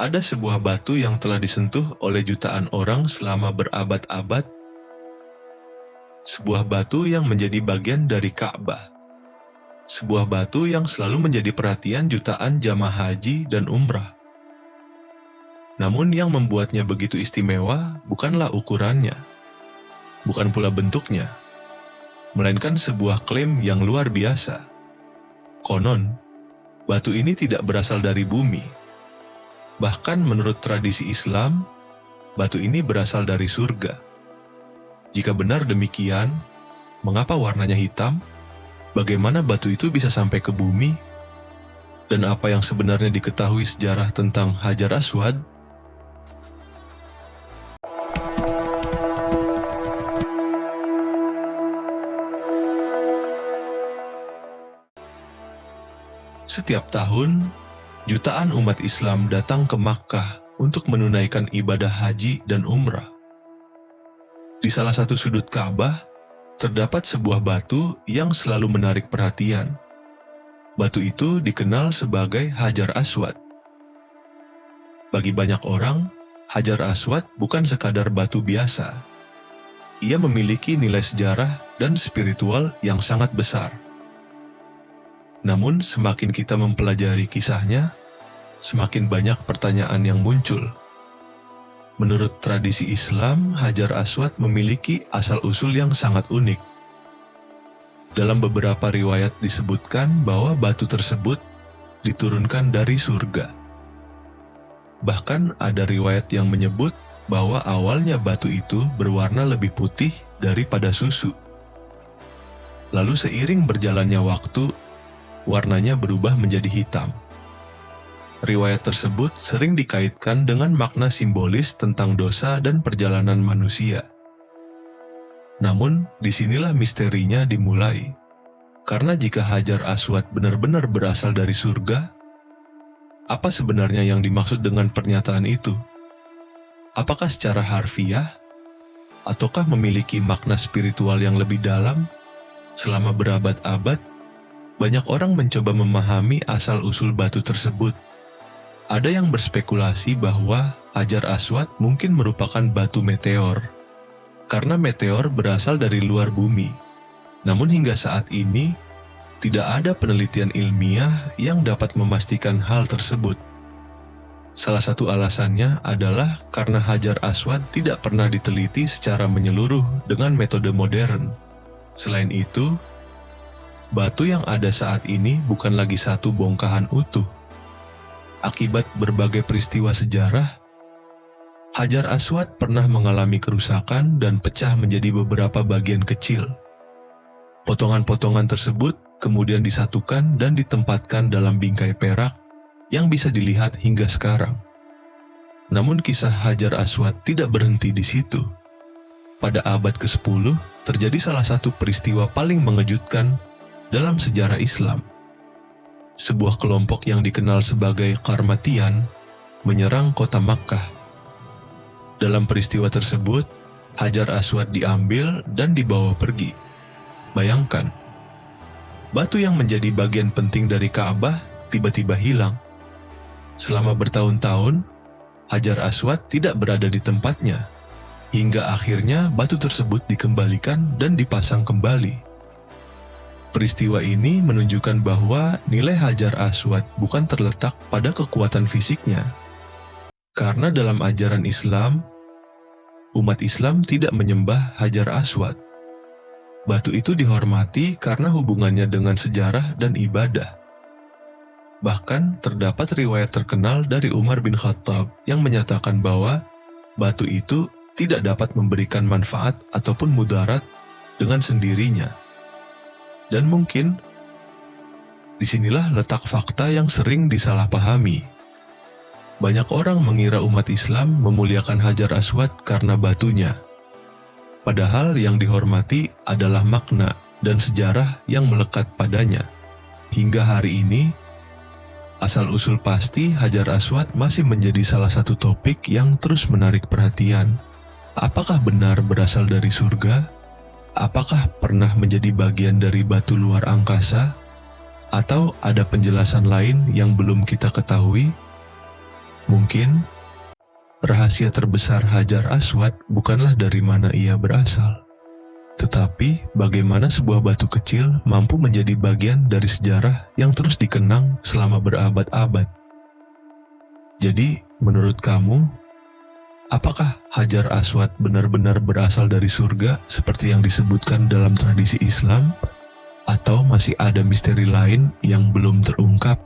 Ada sebuah batu yang telah disentuh oleh jutaan orang selama berabad-abad, sebuah batu yang menjadi bagian dari Ka'bah, sebuah batu yang selalu menjadi perhatian jutaan jamaah haji dan umrah. Namun yang membuatnya begitu istimewa bukanlah ukurannya, bukan pula bentuknya, melainkan sebuah klaim yang luar biasa. Konon, batu ini tidak berasal dari bumi. Bahkan menurut tradisi Islam, batu ini berasal dari surga. Jika benar demikian, mengapa warnanya hitam? Bagaimana batu itu bisa sampai ke bumi? Dan apa yang sebenarnya diketahui sejarah tentang Hajar Aswad? Setiap tahun, jutaan umat Islam datang ke Makkah untuk menunaikan ibadah haji dan umrah. Di salah satu sudut Ka'bah, terdapat sebuah batu yang selalu menarik perhatian. Batu itu dikenal sebagai Hajar Aswad. Bagi banyak orang, Hajar Aswad bukan sekadar batu biasa. Ia memiliki nilai sejarah dan spiritual yang sangat besar. Namun semakin kita mempelajari kisahnya, semakin banyak pertanyaan yang muncul. Menurut tradisi Islam, Hajar Aswad memiliki asal-usul yang sangat unik. Dalam beberapa riwayat disebutkan bahwa batu tersebut diturunkan dari surga. Bahkan ada riwayat yang menyebut bahwa awalnya batu itu berwarna lebih putih daripada susu. Lalu seiring berjalannya waktu, warnanya berubah menjadi hitam. Riwayat tersebut sering dikaitkan dengan makna simbolis tentang dosa dan perjalanan manusia. Namun, disinilah misterinya dimulai. Karena jika Hajar Aswad benar-benar berasal dari surga, apa sebenarnya yang dimaksud dengan pernyataan itu? Apakah secara harfiah, ataukah memiliki makna spiritual yang lebih dalam? Selama berabad-abad, banyak orang mencoba memahami asal-usul batu tersebut. Ada yang berspekulasi bahwa Hajar Aswad mungkin merupakan batu meteor, karena meteor berasal dari luar bumi. Namun hingga saat ini, tidak ada penelitian ilmiah yang dapat memastikan hal tersebut. Salah satu alasannya adalah karena Hajar Aswad tidak pernah diteliti secara menyeluruh dengan metode modern. Selain itu, batu yang ada saat ini bukan lagi satu bongkahan utuh. Akibat berbagai peristiwa sejarah, Hajar Aswad pernah mengalami kerusakan dan pecah menjadi beberapa bagian kecil. Potongan-potongan tersebut kemudian disatukan dan ditempatkan dalam bingkai perak yang bisa dilihat hingga sekarang. Namun kisah Hajar Aswad tidak berhenti di situ. Pada abad ke-10, terjadi salah satu peristiwa paling mengejutkan dalam sejarah Islam. Sebuah kelompok yang dikenal sebagai Qarmatian menyerang kota Makkah. Dalam peristiwa tersebut, Hajar Aswad diambil dan dibawa pergi. Bayangkan, batu yang menjadi bagian penting dari Ka'bah tiba-tiba hilang. Selama bertahun-tahun, Hajar Aswad tidak berada di tempatnya, hingga akhirnya batu tersebut dikembalikan dan dipasang kembali. Peristiwa ini menunjukkan bahwa nilai Hajar Aswad bukan terletak pada kekuatan fisiknya. Karena dalam ajaran Islam, umat Islam tidak menyembah Hajar Aswad. Batu itu dihormati karena hubungannya dengan sejarah dan ibadah. Bahkan terdapat riwayat terkenal dari Umar bin Khattab yang menyatakan bahwa batu itu tidak dapat memberikan manfaat ataupun mudarat dengan sendirinya. Dan mungkin disinilah letak fakta yang sering disalahpahami. Banyak orang mengira umat Islam memuliakan Hajar Aswad karena batunya. Padahal yang dihormati adalah makna dan sejarah yang melekat padanya. Hingga hari ini, asal-usul pasti Hajar Aswad masih menjadi salah satu topik yang terus menarik perhatian. Apakah benar berasal dari surga? Apakah pernah menjadi bagian dari batu luar angkasa? Atau ada penjelasan lain yang belum kita ketahui? Mungkin rahasia terbesar Hajar Aswad bukanlah dari mana ia berasal, tetapi bagaimana sebuah batu kecil mampu menjadi bagian dari sejarah yang terus dikenang selama berabad-abad. Jadi, menurut kamu, apakah Hajar Aswad benar-benar berasal dari surga seperti yang disebutkan dalam tradisi Islam? Atau masih ada misteri lain yang belum terungkap?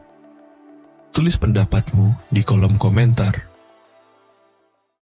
Tulis pendapatmu di kolom komentar.